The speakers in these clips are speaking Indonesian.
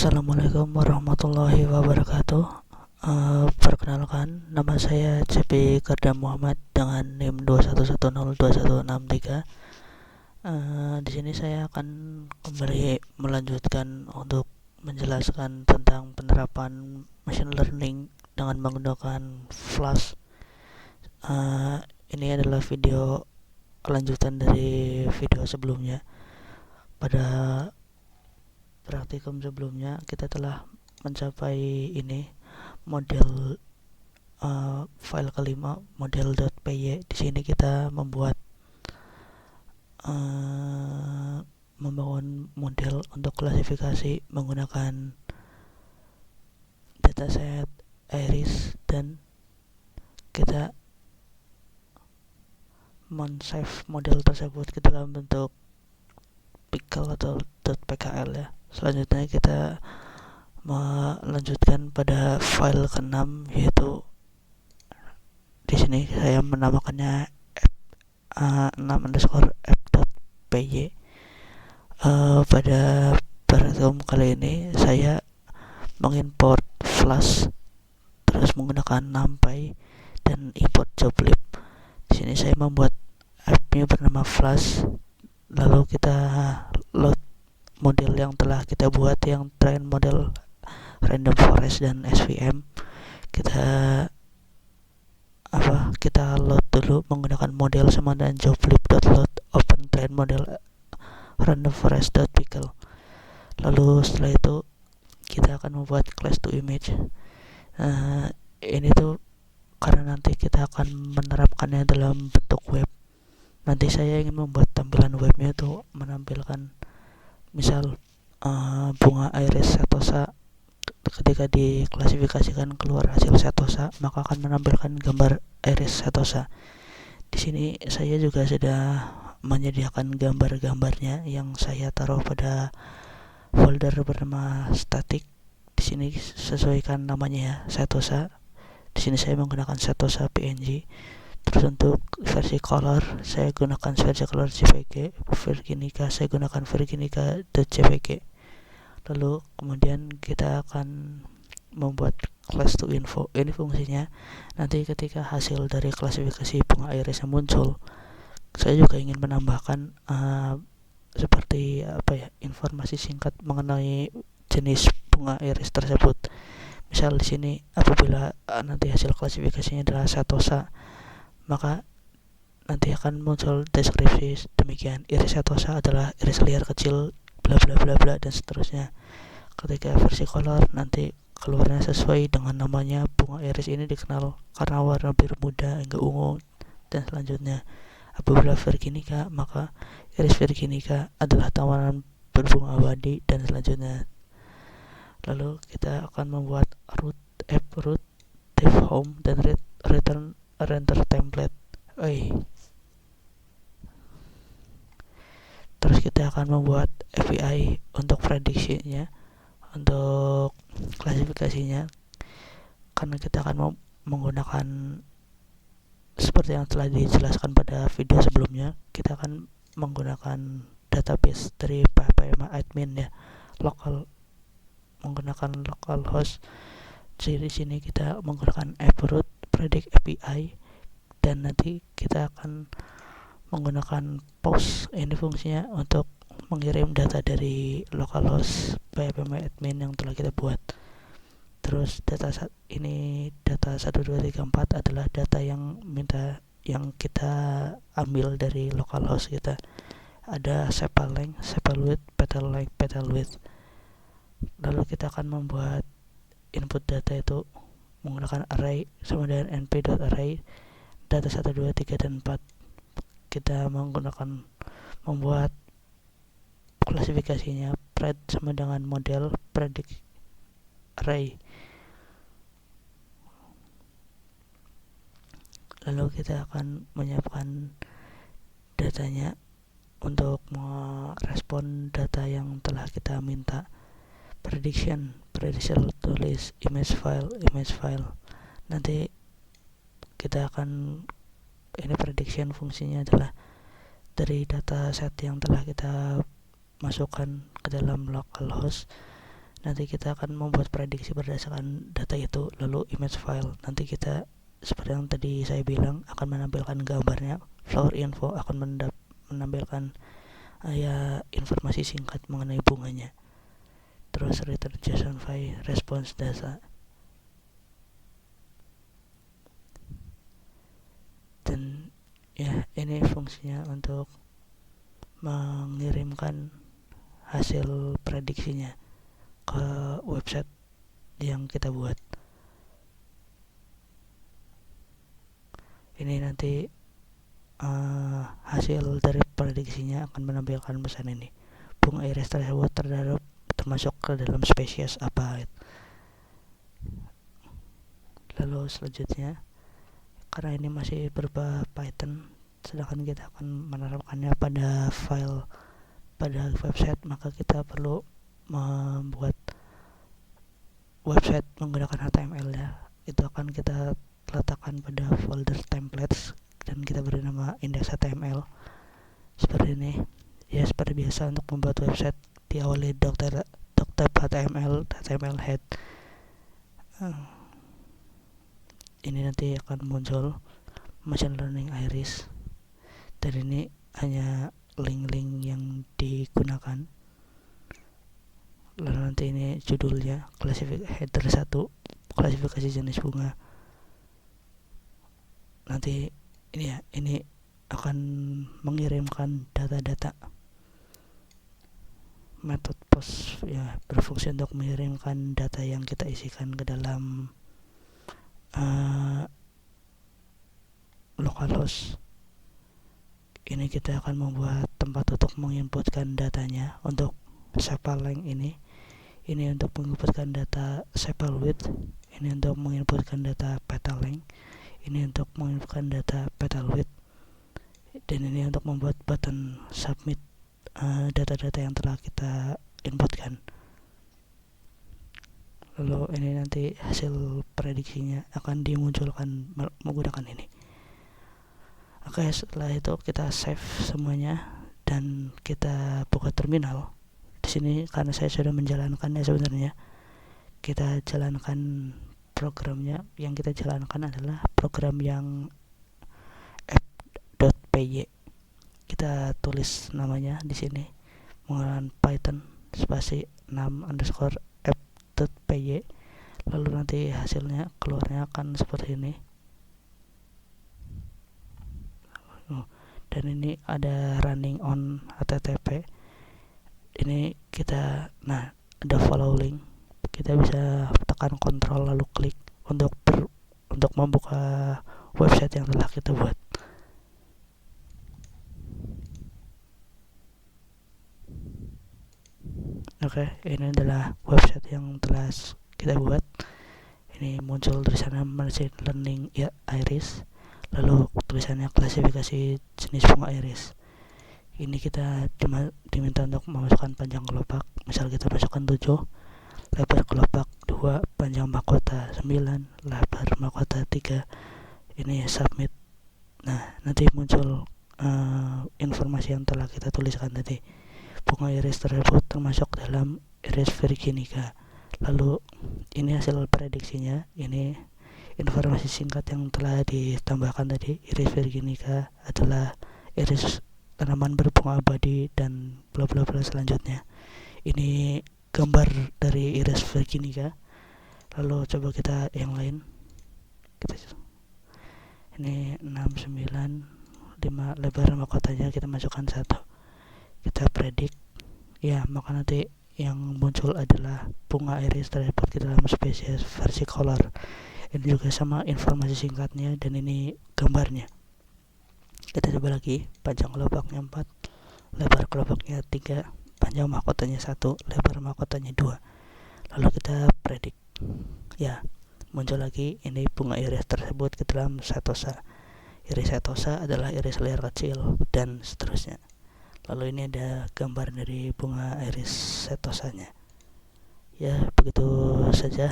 Assalamualaikum warahmatullahi wabarakatuh. Perkenalkan, nama saya CP Karda Muhammad dengan NIM 211021163. Di sini saya akan kembali melanjutkan untuk menjelaskan tentang penerapan machine learning dengan menggunakan Flash. Ini adalah video lanjutan dari video sebelumnya. Pada praktikum sebelumnya kita telah mencapai ini model file kelima, model.py. Di sini kita membangun model untuk klasifikasi menggunakan dataset iris, dan kita men-save model tersebut ke dalam bentuk pickle atau .pkl ya. Selanjutnya kita melanjutkan pada file ke-6, yaitu di sini saya menamakannya 6_f.py. Pada praktikum kali ini saya mengimport Flash terus menggunakan NumPy dan import joblib. Di sini saya membuat app-nya bernama Flash, lalu kita load model yang telah kita buat, yang train model random forest dan SVM. Kita load dulu menggunakan model sama dan joblib.load open train model random forest.pickle. Lalu setelah itu kita akan membuat class to image. Ini tuh karena nanti kita akan menerapkannya dalam bentuk web. Nanti saya ingin membuat tampilan webnya tuh menampilkan misal bunga iris setosa. Ketika diklasifikasikan keluar hasil setosa, maka akan menampilkan gambar iris setosa. Di sini saya juga sudah menyediakan gambar-gambarnya yang saya taruh pada folder bernama static. Di sini sesuaikan namanya ya, setosa. Di sini saya menggunakan setosa PNG. Terus untuk versi color saya gunakan versi color JPG, Virginica saya gunakan Virginica.jpg. Lalu kemudian kita akan membuat class to info. Ini fungsinya nanti ketika hasil dari klasifikasi bunga iris yang muncul, saya juga ingin menambahkan seperti informasi singkat mengenai jenis bunga iris tersebut. Misal di sini apabila nanti hasil klasifikasinya adalah setosa, maka nanti akan muncul deskripsi demikian: iris setosa adalah iris liar kecil bla bla bla bla dan seterusnya. Ketika versi color nanti keluarnya sesuai dengan namanya. Bunga iris ini dikenal karena warna biru muda hingga ungu dan selanjutnya. Apabila Virginica, maka iris Virginica adalah tawanan berbunga abadi dan selanjutnya. Lalu kita akan membuat root, app root, div home, dan return render template. Terus kita akan membuat API untuk prediksinya, untuk klasifikasinya, karena kita akan menggunakan seperti yang telah dijelaskan pada video sebelumnya. Kita akan menggunakan database dari PHP admin ya, menggunakan localhost. Jadi di sini kita menggunakan app-root predict API, dan nanti kita akan menggunakan post. Ini fungsinya untuk mengirim data dari localhost PHP admin yang telah kita buat. Terus data 1234 adalah data yang kita ambil dari localhost kita. Ada sepal length, sepal width, petal length, petal width. Lalu kita akan membuat input data itu menggunakan array sama dengan np.array data 1, 2, 3, dan 4. Kita membuat klasifikasinya pred sama dengan model predict array. Lalu kita akan menyiapkan datanya untuk merespon data yang telah kita minta. Prediction tulis image file. Nanti kita akan prediction fungsinya adalah dari data set yang telah kita masukkan ke dalam localhost. Nanti kita akan membuat prediksi berdasarkan data itu. Lalu image file, nanti kita seperti yang tadi saya bilang akan menampilkan gambarnya. Flower info akan menampilkan ya informasi singkat mengenai bunganya. Terus return JSON file response data. Dan ya ini fungsinya untuk mengirimkan hasil prediksinya ke website yang kita buat. Ini nanti hasil dari prediksinya akan menampilkan pesan ini. Bunga iris tersebut termasuk ke dalam spesies apa. Lalu selanjutnya, karena ini masih berupa Python, sedangkan kita akan menerapkannya pada file pada website, maka kita perlu membuat website menggunakan HTML ya. Itu akan kita letakkan pada folder templates dan kita beri nama index.html seperti ini ya. Seperti biasa, untuk membuat website diawali .html head. Ini nanti akan muncul machine learning iris, dan ini hanya link-link yang digunakan. Lalu nanti ini judulnya, header 1, klasifikasi jenis bunga. Nanti ini akan mengirimkan data-data. Metode post ya berfungsi untuk mengirimkan data yang kita isikan ke dalam localhost. Ini kita akan membuat tempat untuk menginputkan datanya. Untuk sepal length ini untuk menginputkan data sepal width, ini untuk menginputkan data petal length, ini untuk menginputkan data petal width, dan ini untuk membuat button submit data-data yang telah kita inputkan. Lalu ini nanti hasil prediksinya akan dimunculkan menggunakan ini. Oke, setelah itu kita save semuanya dan kita buka terminal. Di sini karena saya sudah menjalankannya, sebenarnya kita jalankan programnya. Yang kita jalankan adalah program yang app.py. Kita tulis namanya di sini menggunakan Python spasi 6_app.py. Lalu nanti hasilnya keluarnya akan seperti ini. Dan ini ada running on http. Ini kita ada follow link. Kita bisa tekan kontrol lalu klik untuk membuka website yang telah kita buat. Oke, ini adalah website yang telah kita buat. Ini muncul tulisannya machine learning iris, lalu tulisannya klasifikasi jenis bunga iris. Ini kita diminta untuk memasukkan panjang kelopak. Misal kita masukkan 7, lebar kelopak 2, panjang mahkota 9, lebar mahkota 3. Ini submit. Nah, nanti muncul informasi yang telah kita tuliskan tadi. Bunga iris tersebut termasuk dalam iris virginica. Lalu ini hasil prediksinya. Ini informasi singkat yang telah ditambahkan tadi. Iris virginica adalah iris tanaman berbunga abadi dan bla bla bla selanjutnya. Ini gambar dari iris virginica. Lalu coba kita yang lain. Ini 6, 9, 5, lebar mahkotanya kita masukkan 1. Kita predik ya, maka nanti yang muncul adalah bunga iris tersebut ke dalam spesies versicolor. Ini juga sama informasi singkatnya, dan ini gambarnya. Kita coba lagi. Panjang kelopaknya 4, lebar kelopaknya 3, panjang mahkotanya 1, lebar mahkotanya 2. Lalu kita predik ya, muncul lagi ini bunga iris tersebut ke dalam setosa. Iris setosa adalah iris liar kecil, dan seterusnya. Lalu ini ada gambar dari bunga iris setosanya. Ya, begitu saja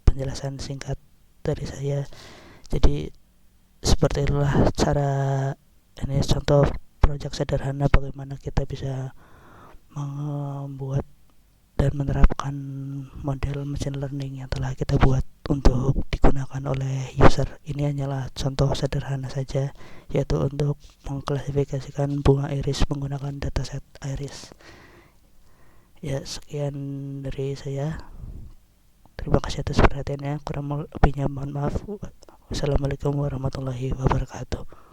penjelasan singkat dari saya. Jadi seperti itulah cara, ini contoh proyek sederhana bagaimana kita bisa membuat dan menerapkan model machine learning yang telah kita buat untuk digunakan oleh user. Ini hanyalah contoh sederhana saja, yaitu untuk mengklasifikasikan bunga iris menggunakan dataset iris. Ya, sekian dari saya. Terima kasih atas perhatiannya. Kurang lebihnya mohon maaf. Wassalamualaikum warahmatullahi wabarakatuh.